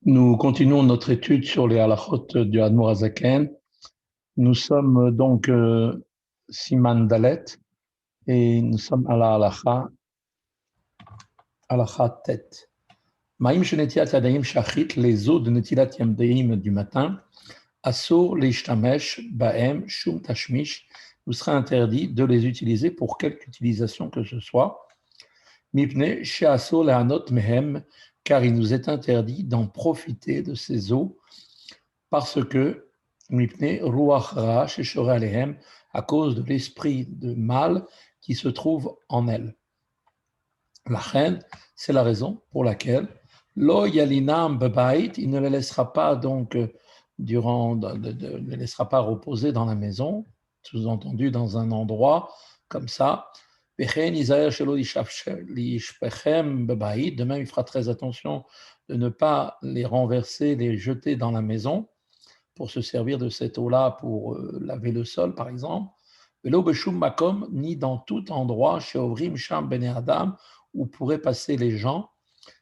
Nous continuons notre étude sur les halachot du Admor Hazaken. Nous sommes donc Siman Dalet et nous sommes à la halacha tet. Maïm shenetilat yadayim shachit, les eaux de netilat yadayim du matin, asur leishtamesh baem shum tashmish, nous sera interdit de les utiliser pour quelque utilisation que ce soit. Mipne she'asur lehanot mehem, car il nous est interdit d'en profiter de ces eaux parce que à cause de l'esprit de mal qui se trouve en elle. La reine, c'est la raison pour laquelle lo yalinam bebait, il ne les laissera pas donc ne les laissera pas reposer dans la maison, sous-entendu dans un endroit comme ça. De même, il fera très attention de ne pas les renverser, les jeter dans la maison, pour se servir de cette eau-là pour laver le sol, par exemple. Velo beshum makom, ni dans tout endroit, chez Ovrim Sham Bene Adam, où pourraient passer les gens,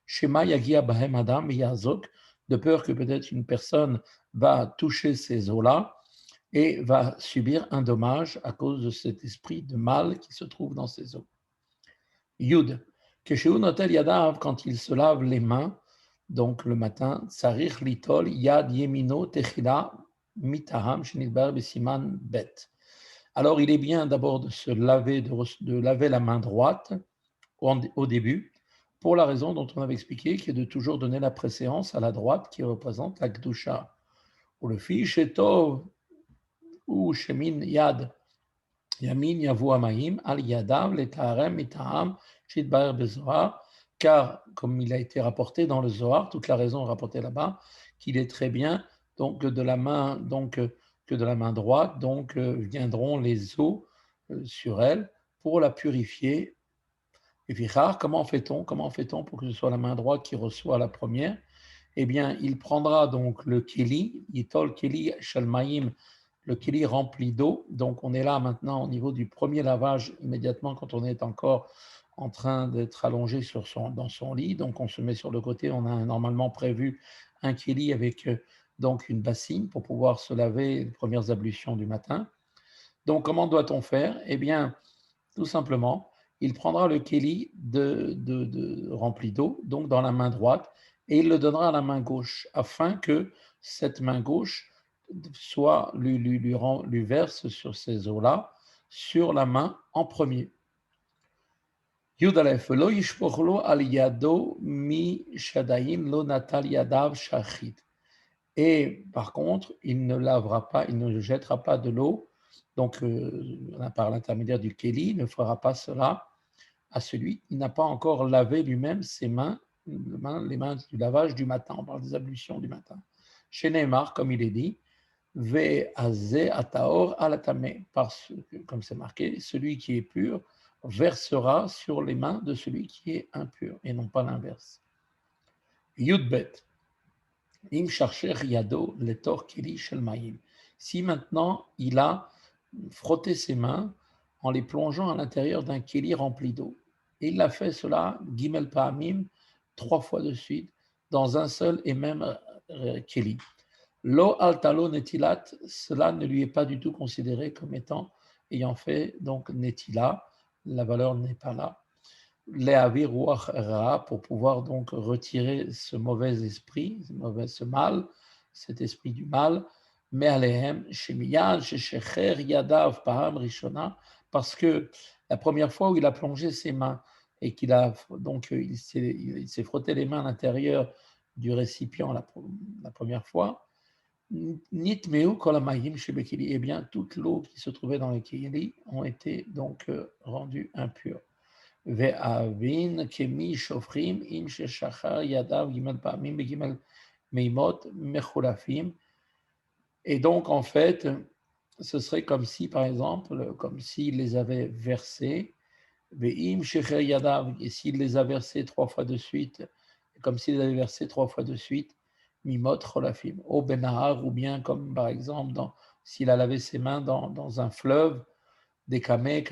Shema Yagia Bahem Adam Yazok, de peur que peut-être une personne va toucher ces eaux-là et va subir un dommage à cause de cet esprit de mal qui se trouve dans ces eaux. Yud, Keshehu Notel Yadav, quand il se lave les mains, donc le matin, Tsarich Litol Yad Yemino Techila Mitaham Shenidbar Besiman Bet. Alors il est bien d'abord de se laver, de laver la main droite au début, pour la raison dont on avait expliqué, qui est de toujours donner la préséance à la droite qui représente la Gdusha. Ou le fi Shetov ou Shemin Yad Yamin Yavu Amaim Al Yadav Letarem Mitaham Shidbar Bezohar, car comme il a été rapporté dans le Zohar, toute la raison rapportée là-bas, qu'il est très bien donc que de la main droite donc viendront les eaux sur elle pour la purifier. Et puis comment fait-on pour que ce soit la main droite qui reçoit la première? Eh bien, il prendra donc le keli, Yitol keli shalmaim, le keli rempli d'eau. Donc, on est là maintenant au niveau du premier lavage, immédiatement quand on est encore en train d'être allongé dans son lit. Donc, on se met sur le côté. On a normalement prévu un keli avec donc une bassine pour pouvoir se laver les premières ablutions du matin. Donc, comment doit-on faire? Eh bien, tout simplement, il prendra le keli rempli d'eau, donc dans la main droite, et il le donnera à la main gauche, afin que cette main gauche lui verse sur ces eaux-là, sur la main en premier. Yudalef, lo yishpochlo al yado mi shadaim lo natal yadav shachit. Et par contre, il ne lavera pas, il ne jettera pas de l'eau, donc par l'intermédiaire du keli, il ne fera pas cela à celui qui n'a pas encore lavé lui-même ses mains, les mains du lavage du matin. On parle des ablutions du matin. Chez Neymar, comme il est dit, Ve'azeh ataor alatame, parce que, comme c'est marqué, celui qui est pur versera sur les mains de celui qui est impur, et non pas l'inverse. Yudbet. Im charcher yado letor keli shel mayim. Si maintenant il a frotté ses mains en les plongeant à l'intérieur d'un keli rempli d'eau, et il a fait cela, gimel pa'amim, 3 fois de suite, dans un seul et même keli. Lo altalo netilat, cela ne lui est pas du tout considéré comme ayant fait donc netila, la valeur n'est pas là. Le'avir ruach ra, pour pouvoir donc retirer ce mauvais esprit, ce mal, cet esprit du mal, mais alehem shemiyad sheshecher yadav paham rishona, parce que la première fois où il a plongé ses mains et qu'il a donc il s'est frotté les mains à l'intérieur du récipient la première fois, nitmeu kolamayim shebekili, eh bien toute l'eau qui se trouvait dans le kili ont été donc rendues impures. Ve'avin kemi shofrim im sheshachar yadav gimel pa'amim begimel meimot mechulafim. Et donc, en fait, ce serait comme si, par exemple, comme s'il les avait versés, ve'im shecher yadav, et s'il les a versés 3 fois de suite, comme s'il les avait versés 3 fois de suite, mimot cholafim, au benahar, ou bien comme, par exemple, s'il a lavé ses mains dans un fleuve, des kameh,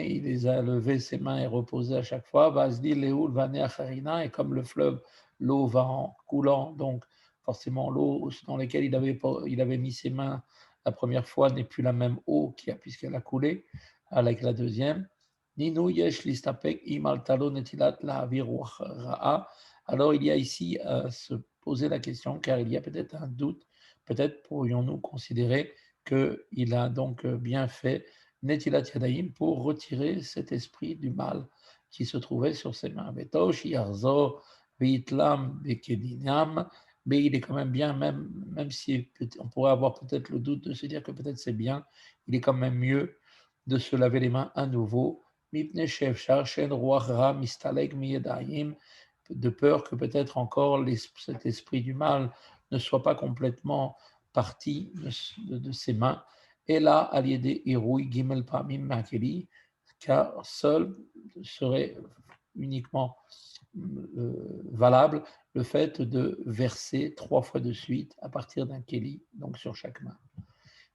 il les a levés ses mains et reposés à chaque fois. Vasdi leul vané acharina, et comme le fleuve, l'eau va en coulant, donc forcément l'eau dans laquelle il avait mis ses mains la première fois n'est plus la même eau puisqu'elle a coulé avec la deuxième. Ninu yesh listapek im al talo netilat la'avir ra'a. Alors il y a ici à se poser la question, car il y a peut-être un doute, peut-être pourrions-nous considérer qu'il a donc bien fait Netilat Yadayim pour retirer cet esprit du mal qui se trouvait sur ses mains. Vetosh Yarzo Vitlam Bekedinam, mais il est quand même bien, même si on pourrait avoir peut-être le doute de se dire que peut-être c'est bien, il est quand même mieux de se laver les mains à nouveau. Mipne Shevchar Shen Ruach Ra Mistaleg Miyadayim, de peur que peut-être encore cet esprit du mal ne soit pas complètement parti de ses mains. Et là, Aliede Irui Gimel Pamim Makeli, car seul serait uniquement valable le fait de verser 3 fois de suite à partir d'un Keli, donc sur chaque main.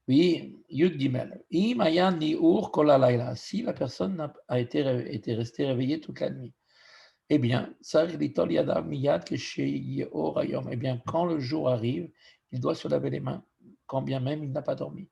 Oui, Yud Gimel. Imayan Niur Kolalayla, si la personne a été restée réveillée toute la nuit. Eh bien, eh bien, quand le jour arrive, il doit se laver les mains, quand bien même il n'a pas dormi.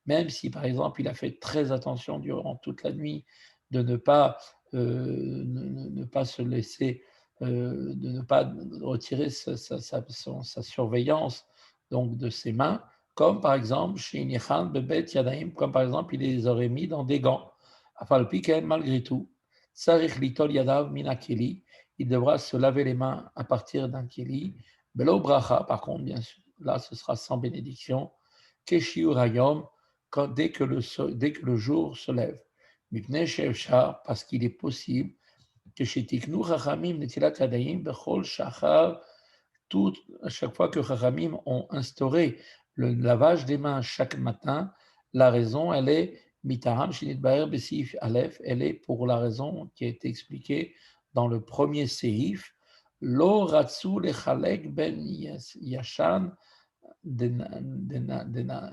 Même si, par exemple, il a fait très attention durant toute la nuit de ne pas se laisser, de ne pas retirer sa surveillance donc de ses mains, comme par exemple chez Inichan Bebet Yadaim, comme par exemple il les aurait mis dans des gants. Afalpiken, malgré tout, Sarich Litol Yadav Minakeli, il devra se laver les mains à partir d'un keli. Belo bracha, par contre, bien sûr, là ce sera sans bénédiction. Keshiur hayom, dès que le jour se lève. Mipnei shevshar, parce qu'il est possible que chez Tiknu Chachamim Netilat Yadayim Bechol Shachar, à chaque fois que Chachamim ont instauré le lavage des mains chaque matin, la raison, elle est Mitaham Shinit Baer Besif Aleph, elle est pour la raison qui a été expliquée dans le premier Seif, Lo Ratsu Lechalek Ben Yashan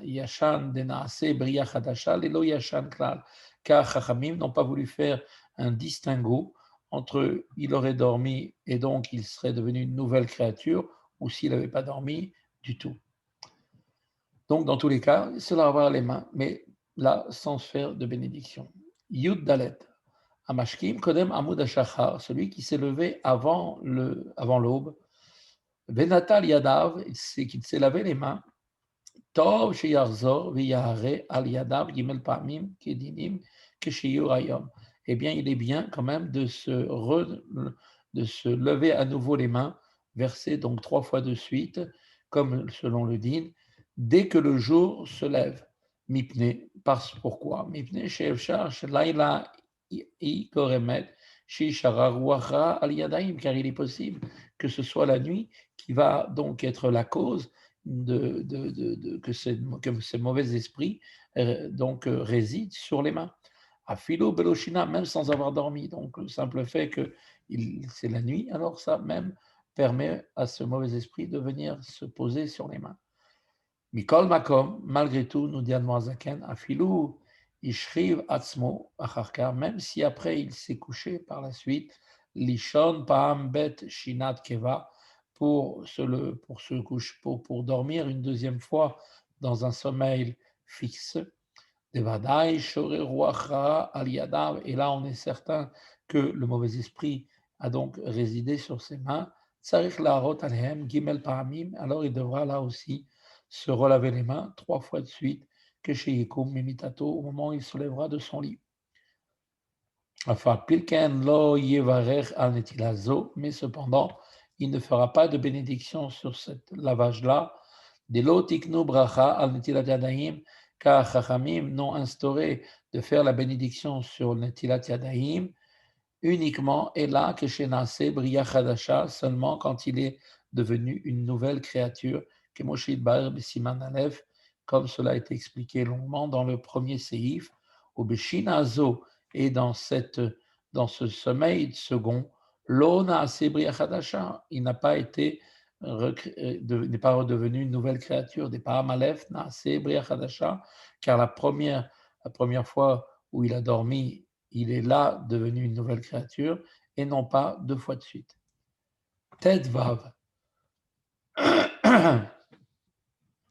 Yashan Denaase Bria Chadasha, Lelo Yashan Klal, car Chachamim n'ont pas voulu faire un distinguo entre il aurait dormi et donc il serait devenu une nouvelle créature, ou s'il n'avait pas dormi du tout. Donc, dans tous les cas, il se lavera les mains, mais là, sans faire de bénédiction. Yud Dalet, Amashkim Kodem Amud Ashachar, celui qui s'est levé avant l'aube, Benatal Yadav, c'est qu'il s'est lavé les mains, Tov Sheyarzor Viyahare Al Yadav Gimel Pamim Kedinim Keshiyur Ayom. Eh bien, il est bien quand même de se lever à nouveau les mains, verser donc 3 fois de suite, comme selon le din, dès que le jour se lève. Mipne, pourquoi Mipne Shevshar Shelaila I Koremet Shishara Ruacha Al Yadaim, car il est possible que ce soit la nuit qui va donc être la cause que ces mauvais esprits donc résident sur les mains. À philo beloshina, même sans avoir dormi. Donc le simple fait que c'est la nuit, alors ça même permet à ce mauvais esprit de venir se poser sur les mains. Mikol makom, malgré tout, nous dit Admoazaken, à philo ishriv atzmo acharka, même si après il s'est couché par la suite, lishon paam bet shinat keva, pour dormir une deuxième fois dans un sommeil fixe. Et là, on est certain que le mauvais esprit a donc résidé sur ses mains. Alors il devra là aussi se relaver les mains 3 fois de suite, que chez Yikum Mimitato, au moment où il se lèvera de son lit. Mais cependant, il ne fera pas de bénédiction sur ce lavage-là. Car Chachamim n'ont instauré de faire la bénédiction sur Netilat Yadayim uniquement, et là que chez Nasé Bria Chadasha, seulement quand il est devenu une nouvelle créature, que Moshe Bar Siman Aleph, comme cela a été expliqué longuement dans le premier Seif, au Beshinazo, et dans ce sommeil second, Lona Bria Chadasha, il n'a pas été n'est pas redevenu une nouvelle créature, des Param Aleph, Naase Bria Chadasha, car la première fois où il a dormi, il est là devenu une nouvelle créature, et non pas 2 fois de suite. Ted Vav.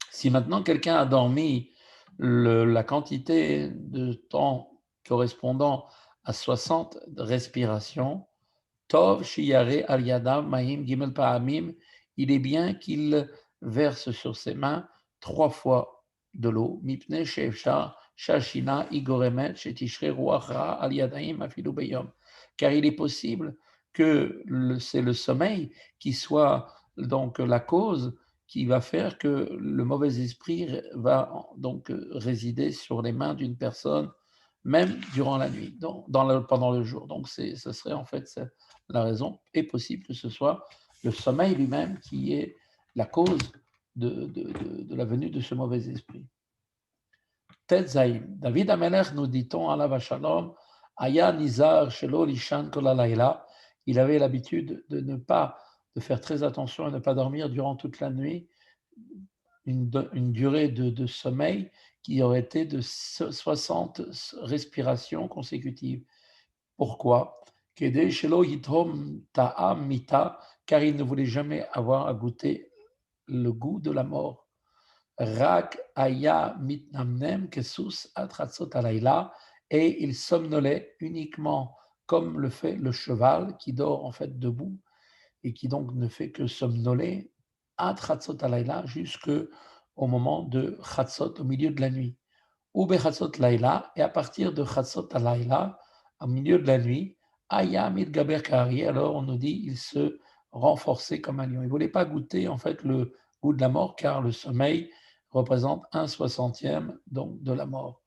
Si maintenant quelqu'un a dormi la quantité de temps correspondant à 60 respirations, Tov Shiyare al Yadav Mahim Gimel Pa'amim, il est bien qu'il verse sur ses mains 3 fois de l'eau. Mipne Shefshar Shashina Igoremet Shetishre Ruach Ra al Yadaim Afilu Beyom. Car il est possible que c'est le sommeil qui soit donc la cause qui va faire que le mauvais esprit va donc résider sur les mains d'une personne, même durant la nuit, pendant le jour. Donc, ce serait en fait la raison. Est possible que ce soit le sommeil lui-même qui est la cause de la venue de ce mauvais esprit. Tetzaïm. David Amelech, nous dit-on, alav shalom, Aya Nizar Shelo Lishan Kolalayla. Il avait l'habitude de faire très attention à ne pas dormir durant toute la nuit, une durée de sommeil qui aurait été de 60 respirations consécutives. Pourquoi? Kedei Shelo Yithom Ta'am Mita, car il ne voulait jamais avoir à goûter le goût de la mort. Rak Aya Mitnamnem Kesus Atratzot Alayla, et il somnolait uniquement comme le fait le cheval qui dort en fait debout et qui donc ne fait que somnoler Atratzot Alayla jusqu'au moment de Chatzot, au milieu de la nuit. Ou Bechatzot Laila, et à partir de Chatzot Alayla, au milieu de la nuit, Aya Mitgaber Kari, alors on nous dit il se renforçait comme un lion. Il ne voulait pas goûter en fait le goût de la mort car le sommeil représente 1/60 donc de la mort.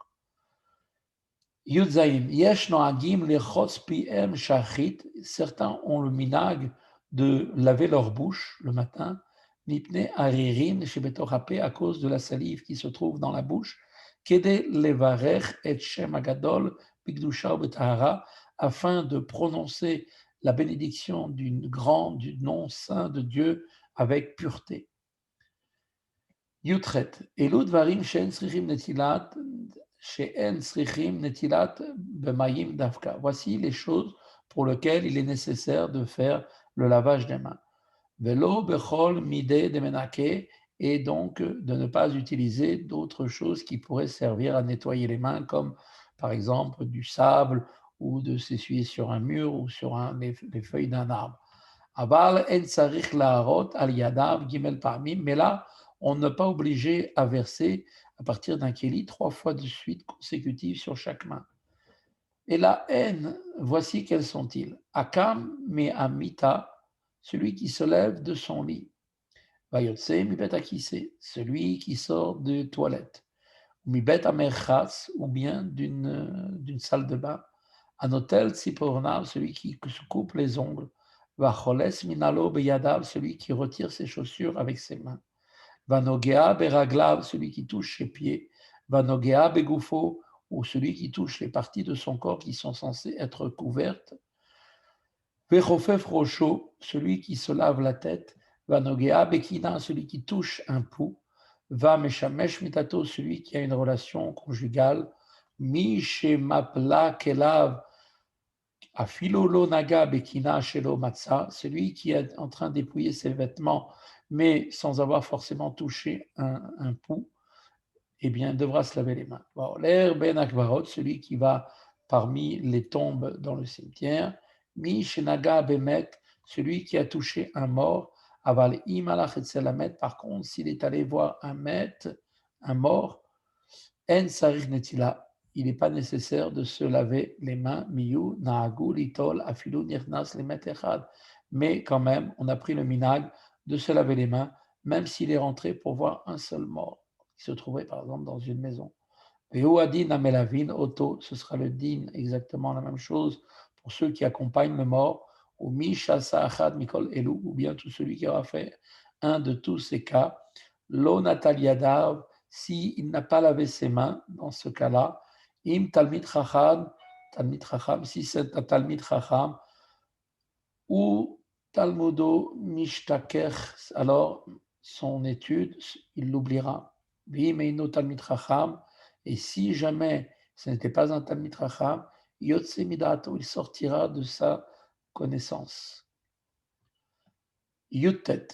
Yudzaïm, Yesh Noagim Lechotz Piem Shachit, certains ont le minag de laver leur bouche le matin, Nipne Aririn Shebetorape, à cause de la salive qui se trouve dans la bouche, Kede Levarech et Shem Agadol Bigdusha Betahara, afin de prononcer la bénédiction du nom saint de Dieu avec pureté. Yutret, Elud Varim Shen Srichim Netilat, She'en Srichim Netilat Bemayim Davka. Voici les choses pour lesquelles il est nécessaire de faire le lavage des mains. Velo Bechol Mide de Menake, et donc de ne pas utiliser d'autres choses qui pourraient servir à nettoyer les mains, comme par exemple du sable ou de s'essuyer sur un mur ou sur les feuilles d'un arbre. Aval en sarich laharot al yadav gimel parmim, mais là, on n'est pas obligé à verser à partir d'un kéli 3 fois de suite consécutives sur chaque main. Et la haine, voici quels sont-ils. Akam me amita, celui qui se lève de son lit. Vayotse mibet akise, celui qui sort de toilette. Mibet amerchatz, ou bien d'une salle de bain. Anotel tzipornav, celui qui se coupe les ongles. Vacholes minalo beyadav, celui qui retire ses chaussures avec ses mains. Vanogea beraglav, celui qui touche ses pieds. Vanogea begufo, ou celui qui touche les parties de son corps qui sont censées être couvertes. Vechofef rocho, celui qui se lave la tête. Vanogea bekina, celui qui touche un pouls. Va meshamesh mitato, celui qui a une relation conjugale. Mi shemapla kelav, afilolo naga bekina shelo matza, celui qui est en train d'épouiller ses vêtements, mais sans avoir forcément touché un pouls, eh bien, devra se laver les mains. L'air ben akvarot, celui qui va parmi les tombes dans le cimetière. Mi shenaga bemet, celui qui a touché un mort. Aval imalach et selamet, par contre, s'il est allé voir un mort, en sarich netila, il n'est pas nécessaire de se laver les mains. Miyu naagu litol afilu nirnas lemet echad. Mais quand même, on a pris le minag de se laver les mains, même s'il est rentré pour voir un seul mort qui se trouvait par exemple dans une maison. Vehuadin amelavin auto, ce sera le din, exactement la même chose pour ceux qui accompagnent le mort, ou mishasa achad mikol elu, ou bien tout celui qui aura fait un de tous ces cas, lo natal yadav, s'il n'a pas lavé ses mains, dans ce cas-là, im talmid chacham, si c'est un talmid chacham, ou talmudo mishtaker, alors son étude, il l'oubliera. Et si jamais ce n'était pas un Talmid Chacham, Yotse Midato, il sortira de sa connaissance. Yutet,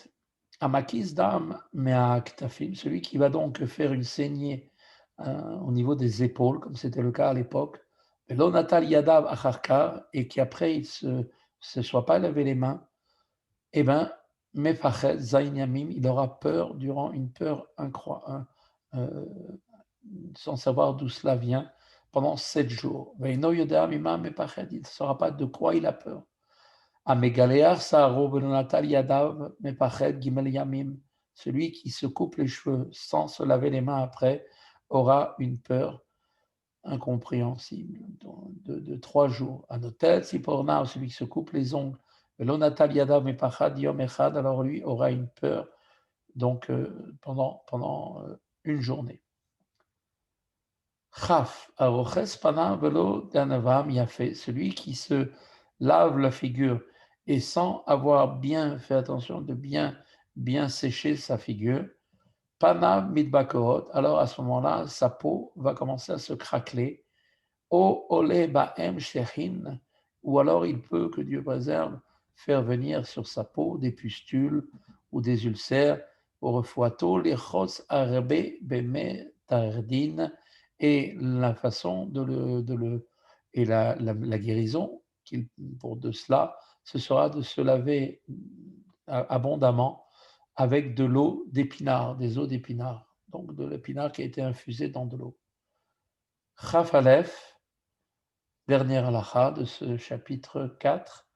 Amakis Dam Mea Ktafim, celui qui va donc faire une saignée au niveau des épaules, comme c'était le cas à l'époque, Velonatal Yadav Acharkar, et qui après il se soit pas lavé les mains, eh bien, Mefachet Zain Yamim, il aura peur durant une peur incroyable, sans savoir d'où cela vient, pendant 7 jours. Veino Yodea Mima Mefachet, il ne saura pas de quoi il a peur. Amegalear Saharo Velonatal Yadav Mefachet Gimel Yamim, celui qui se coupe les cheveux sans se laver les mains après aura une peur incompréhensible de 3 jours. Anotel Siporna, celui qui se coupe les ongles, Velonatal Yadav Mefachet Yom Echad, alors lui aura une peur donc pendant une journée. Chaf, Aroches Pana Velo Danavam Yafé, celui qui se lave la figure et sans avoir bien fait attention de bien sécher sa figure, Pana Midbakorot, alors à ce moment-là, sa peau va commencer à se craqueler. O Ole Baem Shechin, ou alors il peut, que Dieu préserve, faire venir sur sa peau des pustules ou des ulcères, au refuato les chos arbe beme tardine, et la façon et la guérison pour de cela, ce sera de se laver abondamment avec de l'eau d'épinard, des eaux d'épinard, donc de l'épinard qui a été infusé dans de l'eau. Chaf Aleph, dernière halakha de ce chapitre 4.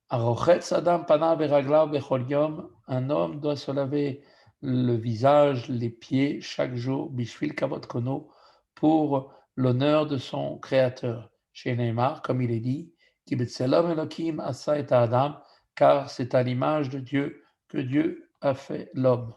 Arochetz Adam Pana Beraglav Bechol Yom, un homme doit se laver le visage, les pieds chaque jour, Bishvil Kavod Kono, pour l'honneur de son créateur. Chez Neymar, comme il est dit, Ki Betzelom Elokim Asa et Adam, car c'est à l'image de Dieu que Dieu a fait l'homme.